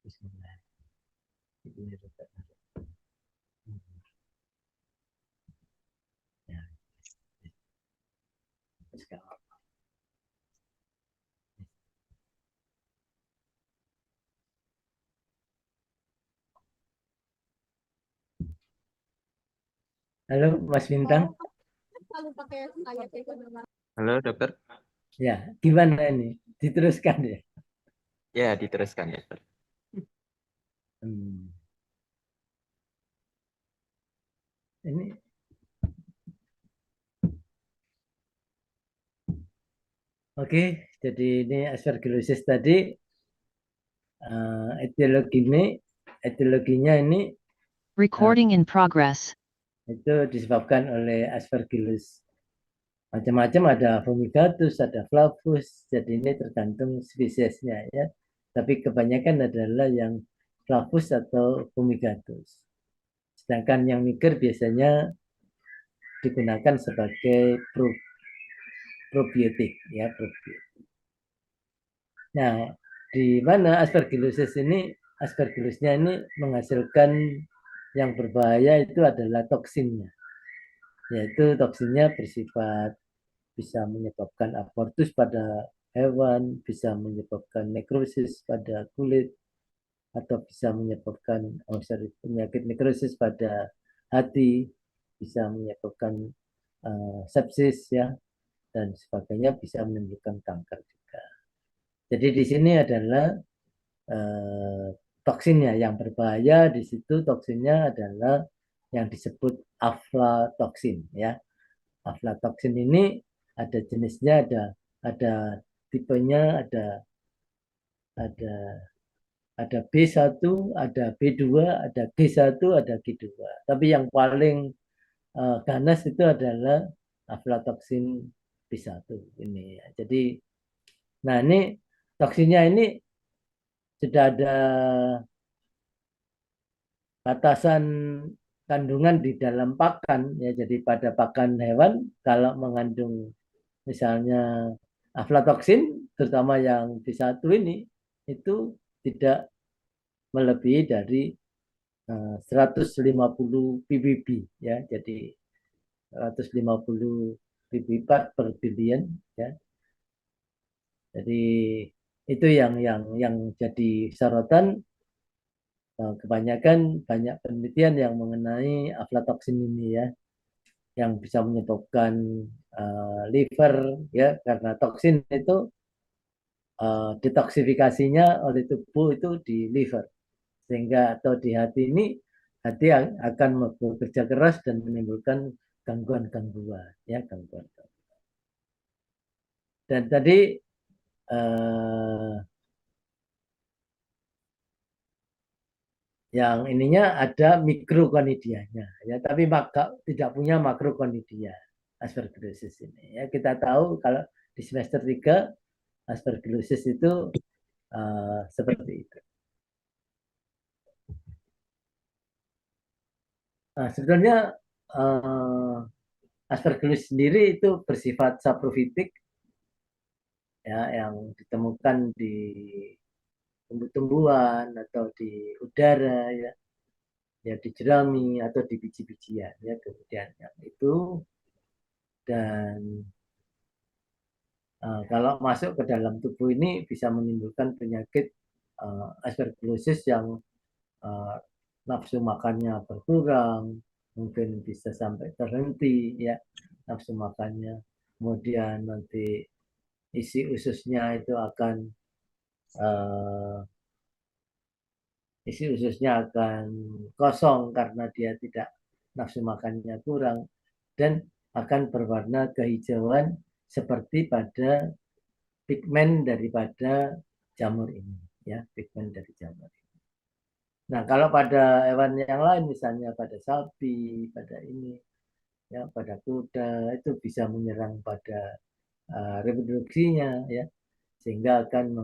Bismillah. Ini dokter. Ya. Sekarang. Halo Mas Bintang. Halo dokter. Ya, gimana ini? Diteruskan ya? Ya, diteruskan dokter. Ini oke, jadi ini aspergillosis tadi etiologinya ini Recording in progress. itu disebabkan oleh aspergillus. Macam-macam, ada fumigatus, ada flavus, jadi ini tergantung spesiesnya ya. Tapi kebanyakan adalah yang flavus atau fumigatus. Sedangkan yang niger biasanya digunakan sebagai probiotik ya, probiotik. Nah, di mana aspergillosis ini, aspergillusnya ini menghasilkan yang berbahaya itu adalah toksinnya. Yaitu toksinnya bersifat bisa menyebabkan abortus pada hewan, bisa menyebabkan nekrosis pada kulit, atau bisa menyebabkan penyakit nekrosis pada hati, bisa menyebabkan sepsis ya, dan sebagainya, bisa menimbulkan kanker juga. Jadi di sini adalah toksinnya yang berbahaya. Di situ toksinnya adalah yang disebut aflatoksin ya. Aflatoksin ini ada jenisnya, ada tipenya, ada B1, ada B2, ada G1, ada G2. Tapi yang paling ganas itu adalah aflatoksin B1 ini. Jadi, nah ini toksinnya ini sudah ada batasan kandungan di dalam pakan ya. Jadi pada pakan hewan kalau mengandung misalnya aflatoksin, terutama yang B1 ini, itu tidak melebihi dari 150 ppb ya. Jadi 150 ppb per billion ya. Jadi itu yang jadi sorotan. Kebanyakan banyak penelitian yang mengenai aflatoksin ini ya, yang bisa menyebabkan liver ya, karena toksin itu detoksifikasinya oleh tubuh itu di liver, sehingga atau di hati ini, hati akan bekerja keras dan menimbulkan gangguan-gangguan ya, gangguan. Dan tadi yang ininya ada mikrokonidianya ya, tapi tidak punya makrokonidia aspergillosis ini ya. Kita tahu kalau di semester 3 aspergillosis itu seperti itu. Nah, sebenarnya aspergillosis sendiri itu bersifat saprofitik ya, yang ditemukan di tumbuh-tumbuhan atau di udara ya, ya di jerami atau di biji-bijian ya. Kemudian yang itu, dan kalau masuk ke dalam tubuh ini bisa menimbulkan penyakit aspergillosis yang nafsu makannya berkurang, mungkin bisa sampai terhenti ya nafsu makannya. Kemudian nanti isi ususnya itu akan kosong karena dia tidak, nafsu makannya kurang, dan akan berwarna kehijauan seperti pada pigmen daripada jamur ini ya, pigmen dari jamur ini. Nah, kalau pada hewan yang lain, misalnya pada sapi, pada ini ya, pada kuda, itu bisa menyerang pada reproduksinya ya, sehingga akan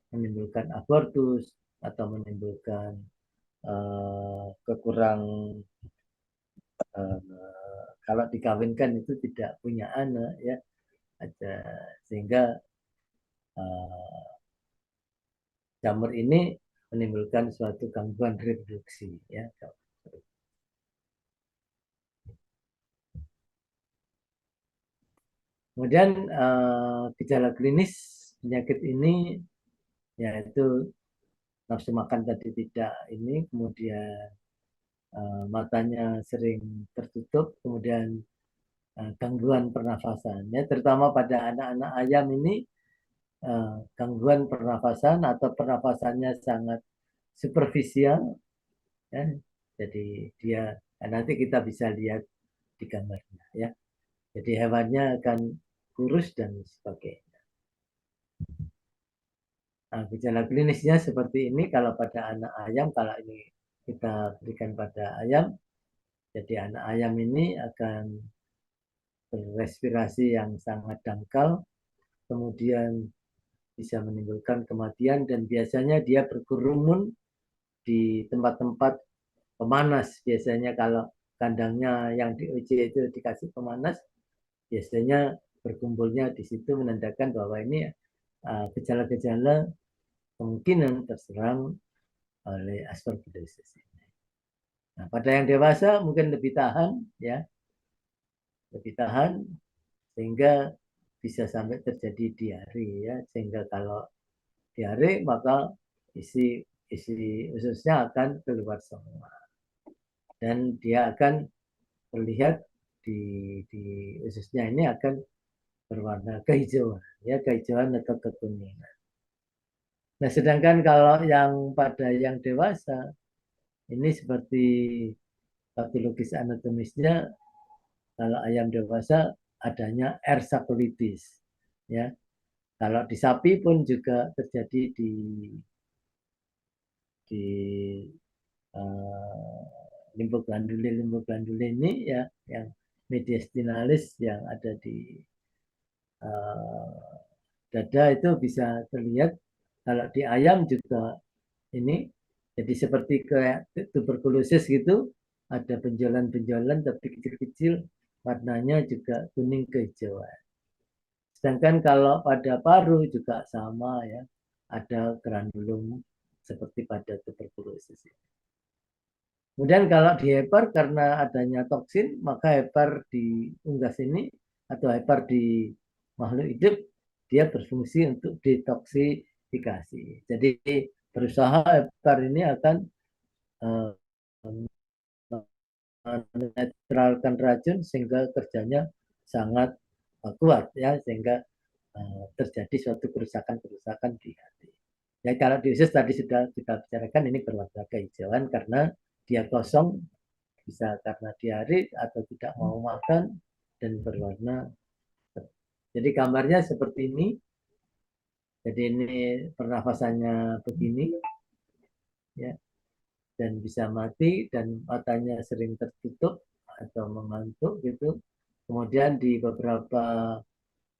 menimbulkan abortus atau menimbulkan kekurang kalau dikawinkan itu tidak punya anak ya, sehingga jamur ini menimbulkan suatu gangguan reproduksi ya. Kemudian gejala klinis penyakit ini yaitu nafsu makan tadi tidak ini, kemudian matanya sering tertutup, kemudian gangguan pernafasan ya, terutama pada anak-anak ayam ini gangguan pernafasan atau pernafasannya sangat superficial ya. Jadi dia nanti kita bisa lihat di gambarnya ya. Jadi hewannya akan kurus dan sebagainya. Nah, gejala klinisnya seperti ini kalau pada anak ayam, kalau ini kita berikan pada ayam, jadi anak ayam ini akan berrespirasi yang sangat dangkal, kemudian bisa menimbulkan kematian dan biasanya dia berkerumun di tempat-tempat pemanas. Biasanya kalau kandangnya yang di OJ itu dikasih pemanas, biasanya berkumpulnya di situ menandakan bahwa ini gejala-gejala kemungkinan terserang oleh aspergillosis. Nah, pada yang dewasa mungkin lebih tahan ya, lebih tahan sehingga bisa sampai terjadi diare ya, sehingga kalau diare maka isi ususnya akan keluar semua dan dia akan terlihat di ususnya ini akan berwarna kehijauan ya, kehijauan atau kekuningan. Nah, sedangkan kalau yang pada yang dewasa ini seperti patologis anatomisnya, kalau ayam dewasa adanya ersakulitis ya. Kalau di sapi pun juga terjadi di limfoglanduli ini ya, yang mediastinalis yang ada di dada itu bisa terlihat. Kalau di ayam juga ini jadi seperti kayak tuberkulosis gitu, ada benjolan-benjolan tapi kecil-kecil, warnanya juga kuning kehijauan. Sedangkan kalau pada paru juga sama ya, ada granulum seperti pada tuberkulosis. Kemudian kalau di hepar karena adanya toksin, maka hepar di unggas ini atau hepar di makhluk hidup dia berfungsi untuk detoksifikasi. Jadi berusaha hepar ini akan menetralkan racun sehingga kerjanya sangat kuat ya, sehingga terjadi suatu kerusakan-kerusakan di hati. Ya, kalau di usus tadi sudah kita bicarakan ini berwarna kehijauan karena dia kosong, bisa karena diare atau tidak mau makan dan berwarna. Jadi gambarnya seperti ini. Jadi ini pernafasannya begini ya, dan bisa mati dan matanya sering tertutup atau mengantuk gitu. Kemudian di beberapa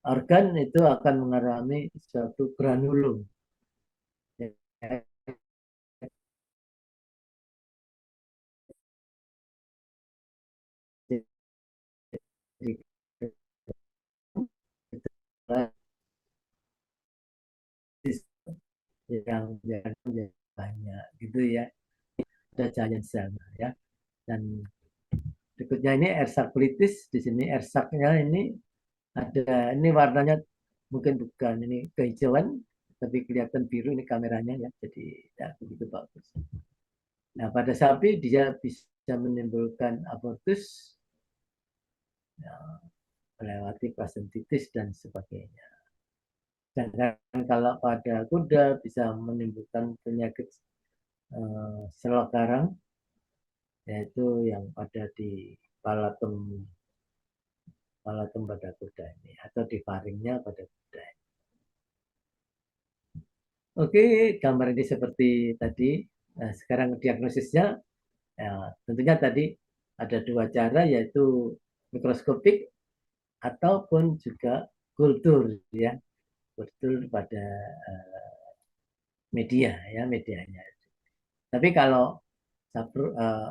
organ itu akan mengalami suatu granulum. Ya, yang banyak gitu ya, ada giant cell ya. Dan berikutnya ini ersakulitis, di sini ersaknya ini ada, ini warnanya mungkin bukan ini kehijauan tapi kelihatan biru, ini kameranya ya, jadi ya, begitu bagus. Nah, pada sapi dia bisa menimbulkan abortus ya, melewati plasentitis dan sebagainya. Sedangkan kalau pada kuda bisa menimbulkan penyakit selok karang, yaitu yang ada di palatum pada kuda ini atau di faringnya pada kuda ini. Oke, gambar ini seperti tadi. Nah, sekarang diagnosisnya, ya, tentunya tadi ada dua cara, yaitu mikroskopik ataupun juga kultur ya, kultur pada media ya, medianya. Tapi kalau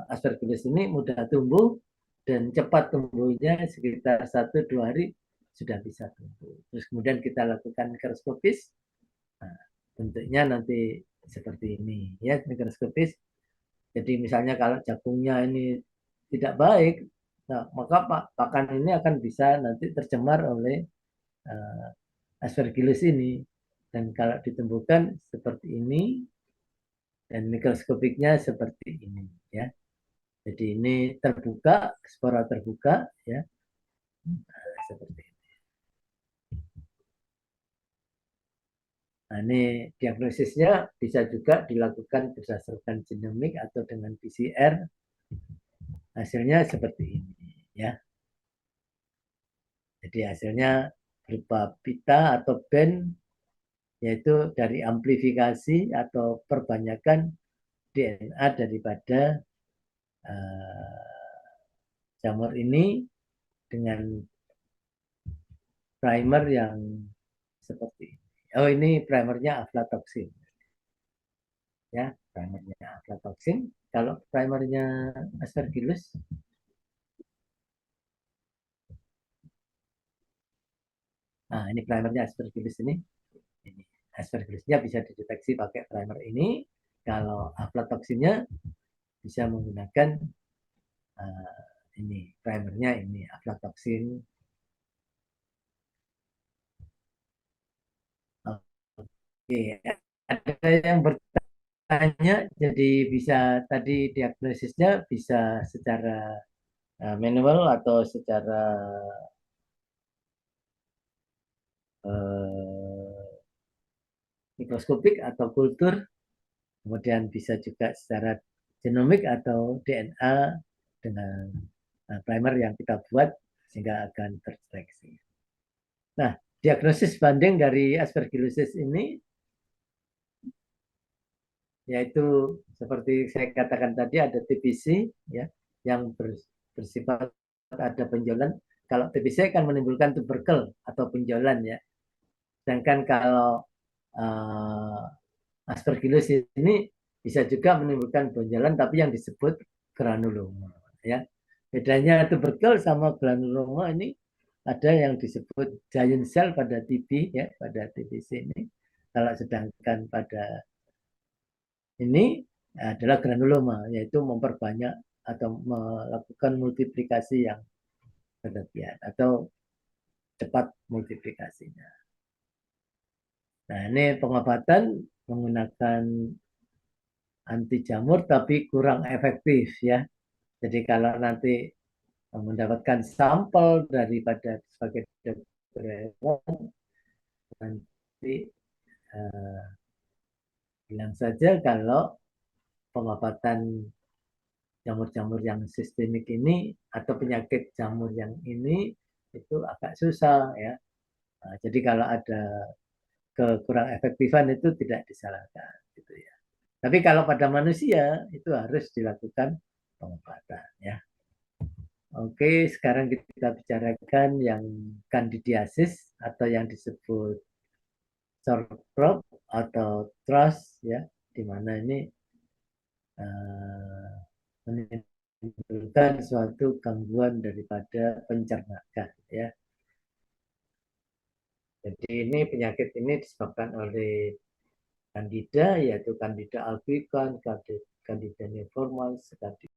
aspergillus ini mudah tumbuh dan cepat tumbuhnya, sekitar 1-2 hari sudah bisa tumbuh. Terus kemudian kita lakukan mikroskopis, nah, bentuknya nanti seperti ini ya, mikroskopis. Jadi misalnya kalau jagungnya ini tidak baik, nah, maka pakan ini akan bisa nanti tercemar oleh Aspergillus ini. Dan kalau ditumbuhkan seperti ini dan mikroskopiknya seperti ini ya. Jadi ini terbuka, spora terbuka ya. Nah, seperti ini. Nah, ini diagnosisnya bisa juga dilakukan berdasarkan genomik atau dengan PCR. Hasilnya seperti ini ya. Jadi hasilnya berupa pita atau band, yaitu dari amplifikasi atau perbanyakan DNA daripada jamur ini dengan primer yang seperti ini. Oh, ini primernya aflatoxin. Ya, primernya aflatoxin. Kalau primernya Aspergillus, nah ini primernya Aspergillus ini. Aspergillusnya bisa dideteksi pakai primer ini. Kalau aflatoxinnya bisa menggunakan ini primernya ini aflatoxin. Oke, ada yang bertanya, jadi bisa tadi diagnosisnya bisa secara manual atau secara mikroskopik atau kultur, kemudian bisa juga secara genomik atau DNA dengan primer yang kita buat sehingga akan terdeteksi. Nah, diagnosis banding dari aspergillosis ini yaitu seperti saya katakan tadi ada TBC ya yang bersifat ada penjualan. Kalau TBC kan menimbulkan tuberkel atau penjualan ya. Sedangkan kalau aspergillosis ini bisa juga menimbulkan benjolan tapi yang disebut granuloma ya. Bedanya tuberkel sama granuloma ini ada yang disebut giant cell pada TB ya, pada TBC ini. Kalau sedangkan pada ini adalah granuloma, yaitu memperbanyak atau melakukan multiplikasi yang berlebihan atau cepat multiplikasinya. Nah, ini pengobatan menggunakan anti jamur tapi kurang efektif ya. Jadi kalau nanti mendapatkan sampel daripada sebagai dokter hewan, nanti bilang saja kalau pengobatan jamur-jamur yang sistemik ini atau penyakit jamur yang ini itu agak susah ya. Nah, jadi kalau ada kekurang efektifan itu tidak disalahkan gitu ya. Tapi kalau pada manusia itu harus dilakukan pengobatan ya. Oke, sekarang kita bicarakan yang candidiasis atau yang disebut short crop atau thrush ya, di mana ini menimbulkan suatu gangguan daripada pencernaan ya. Jadi ini penyakit ini disebabkan oleh Candida, yaitu Candida albicans, Candida neoformans,